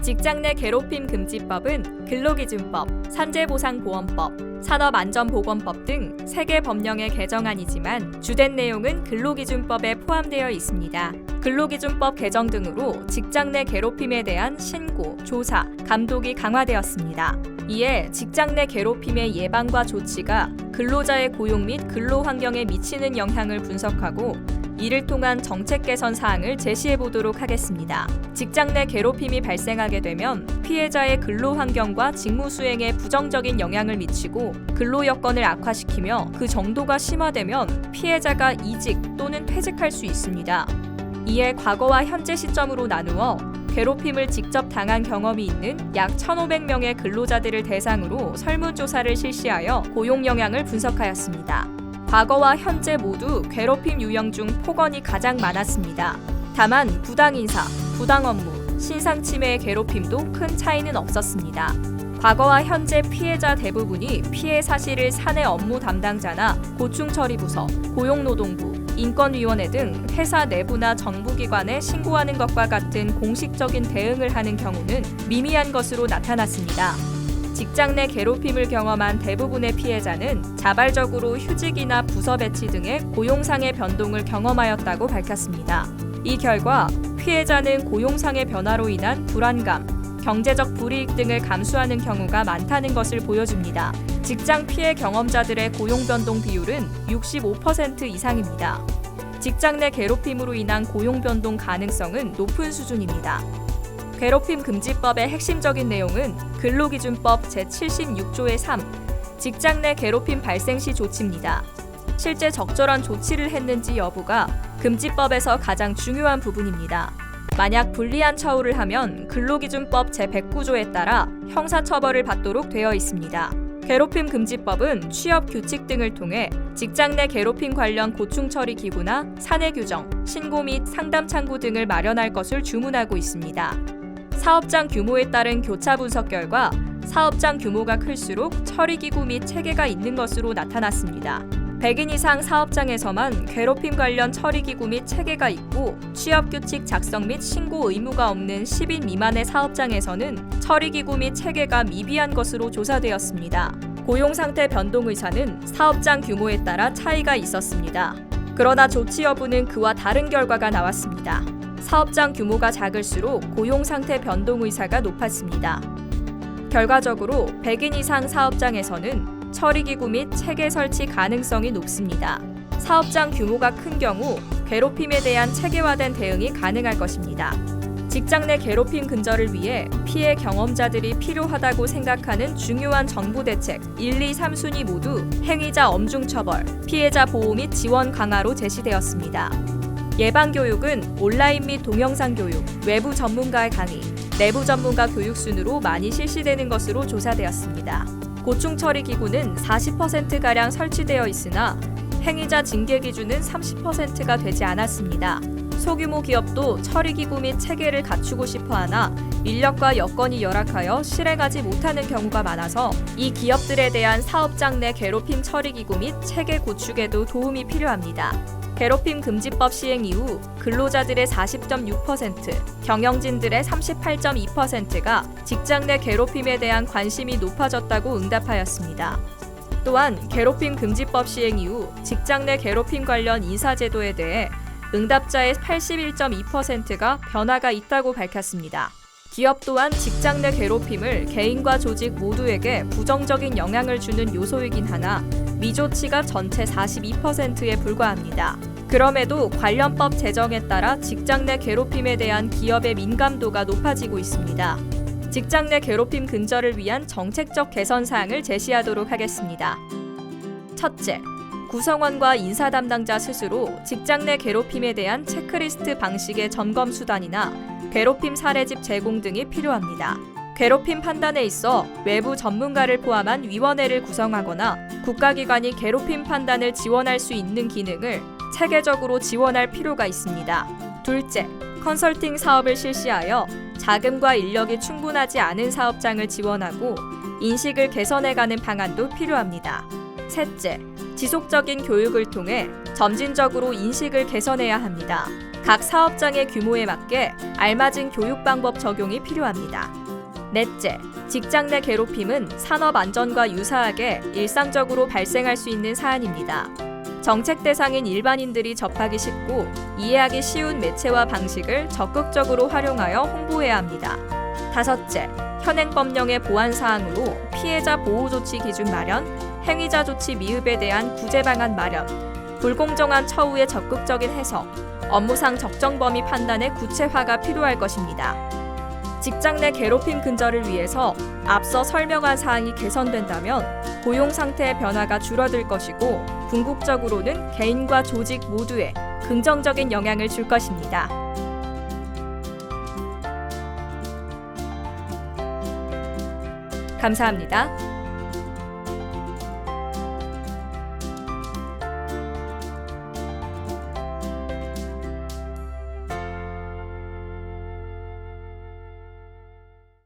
직장 내 괴롭힘 금지법은 근로기준법, 산재보상보험법, 산업안전보건법 등 3개 법령의 개정안이지만 주된 내용은 근로기준법에 포함되어 있습니다. 근로기준법 개정 등으로 직장 내 괴롭힘에 대한 신고, 조사, 감독이 강화되었습니다. 이에 직장 내 괴롭힘의 예방과 조치가 근로자의 고용 및 근로 환경에 미치는 영향을 분석하고 이를 통한 정책 개선 사항을 제시해 보도록 하겠습니다. 직장 내 괴롭힘이 발생하게 되면 피해자의 근로 환경과 직무 수행에 부정적인 영향을 미치고 근로 여건을 악화시키며 그 정도가 심화되면 피해자가 이직 또는 퇴직할 수 있습니다. 이에 과거와 현재 시점으로 나누어 괴롭힘을 직접 당한 경험이 있는 약 1,500명의 근로자들을 대상으로 설문조사를 실시하여 고용 영향을 분석하였습니다. 과거와 현재 모두 괴롭힘 유형 중 폭언이 가장 많았습니다. 다만 부당 인사, 부당 업무, 신상 침해의 괴롭힘도 큰 차이는 없었습니다. 과거와 현재 피해자 대부분이 피해 사실을 사내 업무 담당자나 고충처리부서, 고용노동부, 인권위원회 등 회사 내부나 정부기관에 신고하는 것과 같은 공식적인 대응을 하는 경우는 미미한 것으로 나타났습니다. 직장 내 괴롭힘을 경험한 대부분의 피해자는 자발적으로 휴직이나 부서 배치 등의 고용상의 변동을 경험하였다고 밝혔습니다. 이 결과 피해자는 고용상의 변화로 인한 불안감, 경제적 불이익 등을 감수하는 경우가 많다는 것을 보여줍니다. 직장 피해 경험자들의 고용 변동 비율은 65% 이상입니다. 직장 내 괴롭힘으로 인한 고용 변동 가능성은 높은 수준입니다. 괴롭힘 금지법의 핵심적인 내용은 근로기준법 제76조의 3, 직장 내 괴롭힘 발생 시 조치입니다. 실제 적절한 조치를 했는지 여부가 금지법에서 가장 중요한 부분입니다. 만약 불리한 처우를 하면 근로기준법 제109조에 따라 형사처벌을 받도록 되어 있습니다. 괴롭힘 금지법은 취업 규칙 등을 통해 직장 내 괴롭힘 관련 고충 처리 기구나 사내 규정, 신고 및 상담 창구 등을 마련할 것을 주문하고 있습니다. 사업장 규모에 따른 교차 분석 결과 사업장 규모가 클수록 처리기구 및 체계가 있는 것으로 나타났습니다. 100인 이상 사업장에서만 괴롭힘 관련 처리기구 및 체계가 있고 취업규칙 작성 및 신고 의무가 없는 10인 미만의 사업장에서는 처리기구 및 체계가 미비한 것으로 조사되었습니다. 고용상태 변동 의사는 사업장 규모에 따라 차이가 있었습니다. 그러나 조치 여부는 그와 다른 결과가 나왔습니다. 사업장 규모가 작을수록 고용상태 변동 의사가 높았습니다. 결과적으로 100인 이상 사업장에서는 처리기구 및 체계 설치 가능성이 높습니다. 사업장 규모가 큰 경우 괴롭힘에 대한 체계화된 대응이 가능할 것입니다. 직장 내 괴롭힘 근절을 위해 피해 경험자들이 필요하다고 생각하는 중요한 정부 대책 1, 2, 3순위 모두 행위자 엄중 처벌, 피해자 보호 및 지원 강화로 제시되었습니다. 예방교육은 온라인 및 동영상 교육, 외부 전문가의 강의, 내부 전문가 교육 순으로 많이 실시되는 것으로 조사되었습니다. 고충 처리 기구는 40%가량 설치되어 있으나 행위자 징계 기준은 30%가 되지 않았습니다. 소규모 기업도 처리기구 및 체계를 갖추고 싶어하나 인력과 여건이 열악하여 실행하지 못하는 경우가 많아서 이 기업들에 대한 사업장 내 괴롭힘 처리기구 및 체계 구축에도 도움이 필요합니다. 괴롭힘 금지법 시행 이후 근로자들의 40.6%, 경영진들의 38.2%가 직장 내 괴롭힘에 대한 관심이 높아졌다고 응답하였습니다. 또한 괴롭힘 금지법 시행 이후 직장 내 괴롭힘 관련 인사제도에 대해 응답자의 81.2%가 변화가 있다고 밝혔습니다. 기업 또한 직장 내 괴롭힘을 개인과 조직 모두에게 부정적인 영향을 주는 요소이긴 하나 미조치가 전체 42%에 불과합니다. 그럼에도 관련 법 제정에 따라 직장 내 괴롭힘에 대한 기업의 민감도가 높아지고 있습니다. 직장 내 괴롭힘 근절을 위한 정책적 개선 사항을 제시하도록 하겠습니다. 첫째, 구성원과 인사 담당자 스스로 직장 내 괴롭힘에 대한 체크리스트 방식의 점검 수단이나 괴롭힘 사례집 제공 등이 필요합니다. 괴롭힘 판단에 있어 외부 전문가를 포함한 위원회를 구성하거나 국가기관이 괴롭힘 판단을 지원할 수 있는 기능을 체계적으로 지원할 필요가 있습니다. 둘째, 컨설팅 사업을 실시하여 자금과 인력이 충분하지 않은 사업장을 지원하고 인식을 개선해가는 방안도 필요합니다. 셋째, 지속적인 교육을 통해 점진적으로 인식을 개선해야 합니다. 각 사업장의 규모에 맞게 알맞은 교육 방법 적용이 필요합니다. 넷째, 직장 내 괴롭힘은 산업 안전과 유사하게 일상적으로 발생할 수 있는 사안입니다. 정책 대상인 일반인들이 접하기 쉽고 이해하기 쉬운 매체와 방식을 적극적으로 활용하여 홍보해야 합니다. 다섯째, 현행 법령의 보완 사항으로 피해자 보호 조치 기준 마련, 행위자 조치 미흡에 대한 구제 방안 마련, 불공정한 처우의 적극적인 해석, 업무상 적정 범위 판단의 구체화가 필요할 것입니다. 직장 내 괴롭힘 근절을 위해서 앞서 설명한 사항이 개선된다면 고용 상태의 변화가 줄어들 것이고 궁극적으로는 개인과 조직 모두에 긍정적인 영향을 줄 것입니다. 감사합니다.